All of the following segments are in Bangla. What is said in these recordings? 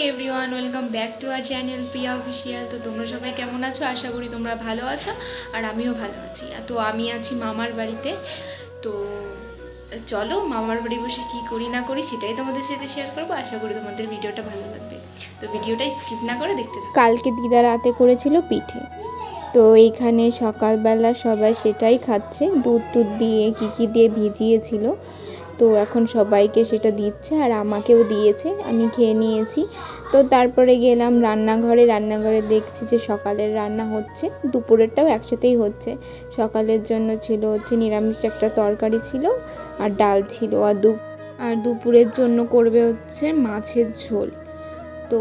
Everyone, welcome back to our channel Priya official. তো তোমরা সবাই কেমন আছো? আশা করি তোমরা ভালো আছো, আর আমিও ভালো আছি। তো আমি আছি মামার বাড়িতে। তো চলো মামার বাড়ি বসে কী করি না করি সেটাই তোমাদের সাথে শেয়ার করবো। আশা করি তোমাদের ভিডিওটা ভালো লাগবে, তো ভিডিওটা স্কিপ না করে দেখতে থাকো। কালকে দিদা রাতে করেছিল পিঠে, তো এইখানে সকালবেলা সবাই সেটাই খাচ্ছে। দুধ দিয়ে কী দিয়ে ভিজিয়েছিল, তো এখন সবাইকে সেটা দিচ্ছে আর আমাকেও দিয়েছে, আমি খেয়ে নিয়েছি। তো তারপরে গেলাম রান্নাঘরে দেখছি যে সকালের রান্না হচ্ছে, দুপুরেরটাও একসাথেই হচ্ছে। সকালের জন্য ছিল হচ্ছে নিরামিষ একটা তরকারি ছিল আর ডাল ছিল, আর দুপুরের জন্য করবে হচ্ছে মাছের ঝোল। তো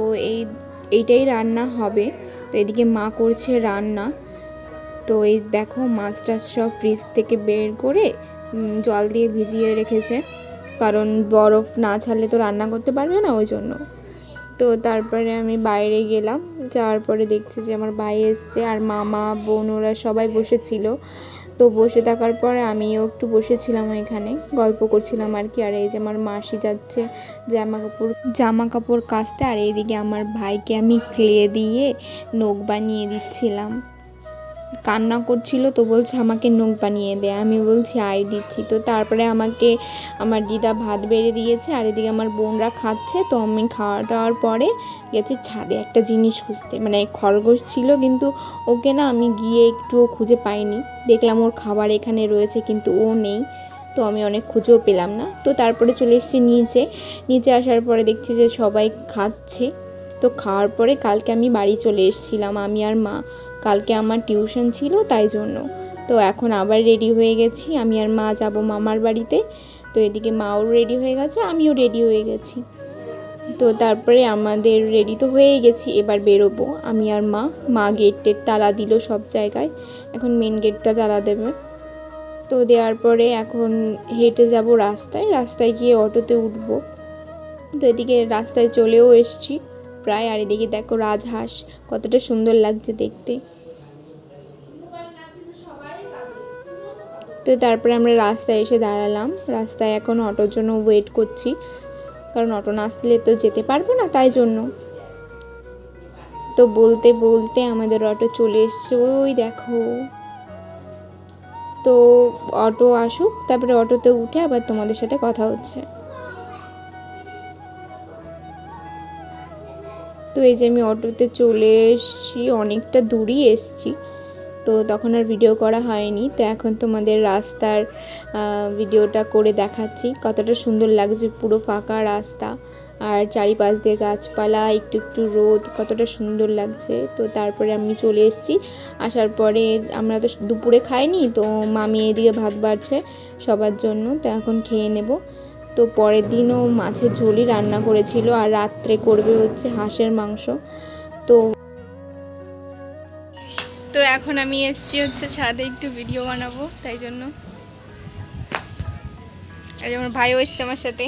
এইটাই রান্না হবে। তো এদিকে মা করছে রান্না। তো এই দেখো মাছটা সব ফ্রিজ থেকে বের করে জল দিয়ে ভিজিয়ে রেখেছে, কারণ বরফ না ছাড়লে তো রান্না করতে পারবে না, ওই জন্য। তো তারপরে আমি বাইরে গেলাম, যাওয়ার পরে দেখছি যে আমার ভাই এসছে আর মামা বোন ওরা সবাই বসেছিল। তো বসে থাকার পরে আমিও একটু বসেছিলাম, এখানে গল্প করছিলাম আর কি। আর এই যে আমার মাসি যাচ্ছে জামা কাপড় কাচতে, আর এইদিকে আমার ভাইকে আমি ক্লে দিয়ে নখ বানিয়ে দিচ্ছিলাম। কান্না করছিল, তো বলছে আমাকে নখ বানিয়ে দে। আমি বলছি আই দিচ্ছি। তো তারপরে আমাকে আমার দিদা ভাত বেড়ে দিয়েছে, আর এদিকে আমার বোনরা খাচ্ছে। তো আমি খাওয়া দাওয়ার পরে গেছি ছাদে একটা জিনিস খুঁজতে, মানে খরগোশ ছিল, কিন্তু ওকে না আমি গিয়ে একটুও খুঁজে পাইনি। দেখলাম ওর খাবার এখানে রয়েছে, কিন্তু ও নেই। তো আমি অনেক খুঁজেও পেলাম না। তো তারপরে চলে এসেছি নিচে আসার পরে দেখছি যে সবাই খাচ্ছে। তো খাওয়ার পরে কালকে আমি বাড়ি চলে এসেছিলাম, আমি আর মা। কালকে আমার টিউশন ছিল, তাই জন্য। তো এখন আবার রেডি হয়ে গেছি, আমি আর মা যাব মামার বাড়িতে। তো এদিকে মাও রেডি হয়ে গেছে, আমিও রেডি হয়ে গেছি। তো তারপরে আমাদের রেডি তো হয়েই গেছি, এবার বেরোবো আমি আর মা গেটের তালা দিল সব জায়গায়, এখন মেন গেটটা তালা দেবে। তো দেওয়ার পরে এখন হেঁটে যাব রাস্তায় গিয়ে অটোতে উঠবো। তো এদিকে রাস্তায় চলেও এসছি প্রায়। আর এদিকে দেখো রাজহাঁস কতটা সুন্দর লাগছে দেখতে। তো তারপরে আমরা রাস্তায় এসে দাঁড়ালাম। রাস্তায় এখন অটোর জন্য ওয়েট করছি, কারণ অটো না আসলে তো যেতে পারবো না, তাই জন্য। তো বলতে বলতে আমাদের অটো চলে এসছে, ওই দেখো। তো অটো আসুক, তারপরে অটোতে উঠে আবার তোমাদের সাথে কথা হচ্ছে। তো এই যে আমি অটোতে চলে এসেছি, অনেকটা দূরই এসেছি। তো তখন আর ভিডিও করা হয়নি। তো এখন তোমাদের রাস্তার ভিডিওটা করে দেখাচ্ছি, কতটা সুন্দর লাগছে, পুরো ফাঁকা রাস্তা আর চারিপাশ দিয়ে গাছপালা, একটু একটু রোদ, কতটা সুন্দর লাগছে। তো তারপরে আমি চলে এসেছি। আসার পরে আমরা তো দুপুরে খাইনি, তো মামি এদিকে ভাত বাড়ছে সবার জন্য, তো এখন খেয়ে নেব। তো পরের দিনও মাছের ঝোলই রান্না করেছিল, আর রাত্রে করবে হচ্ছে হাঁসের মাংস। তো এখন আমি এসেছি হচ্ছে ছাদে একটু ভিডিও বানাবো, তাই জন্য। আর আমার ভাইও এসছে আমার সাথে,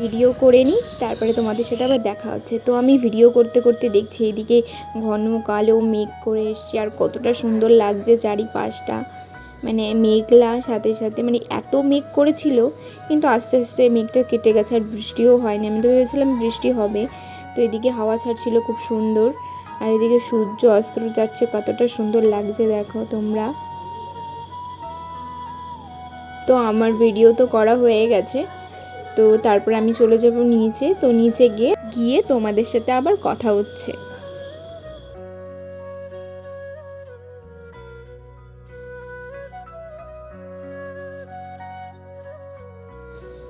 ভিডিও করে নিই, তারপরে তোমাদের সাথে আবার দেখা হচ্ছে। তো আমি ভিডিও করতে করতে দেখছি এদিকে ঘন কালো মেঘ করে এসছে, আর কতটা সুন্দর লাগছে চারিপাশটা, মানে মেঘলা সাথে সাথে, মানে এত মেঘ করেছিল, কিন্তু আস্তে আস্তে মেঘটা কেটে গেছে, আর বৃষ্টিও হয়নি। আমি তো ভেবেছিলাম বৃষ্টি হবে। তো এদিকে হাওয়া ছাড়ছিল খুব সুন্দর, আর এদিকে সূর্য অস্ত যাচ্ছে, কতটা সুন্দর লাগছে দেখো তোমরা। তো আমার ভিডিও তো করা হয়ে গেছে। তো তারপরে আমি চলে যাব নিচে। তো নিচে গিয়ে তোমাদের সাথে আবার কথা হচ্ছে।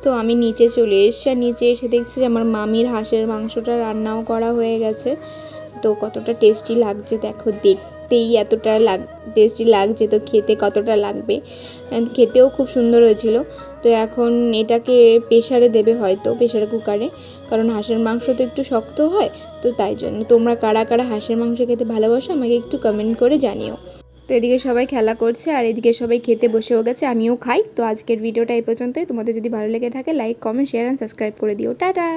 তো আমি নিচে চলে এসেছি, আর নিচে এসে দেখছি যে আমার মামির হাঁসের মাংসটা রান্নাও করা হয়ে গেছে। তো কতটা টেস্টি লাগছে দেখো, দেখতেই এতটা টেস্টি লাগছে, তো খেতে কতটা লাগবে। খেতেও খুব সুন্দর হয়েছিল। তো এখন এটাকে প্রেসারে দেবে, হয়তো প্রেসার কুকারে, কারণ হাঁসের মাংস তো একটু শক্ত হয়। তো তাই জন্য তোমরা কারা কারা হাঁসের মাংস খেতে ভালোবাসো আমাকে একটু কমেন্ট করে জানিও। তো এদিকে সবাই খেলা করছে, আর এদিকে সবাই খেতে বসেও গেছে, আমিও খাই। তো আজকের ভিডিওটা এই পর্যন্তই। তোমাদের যদি ভালো লেগে থাকে like comment share and subscribe করে দিও। টাটা।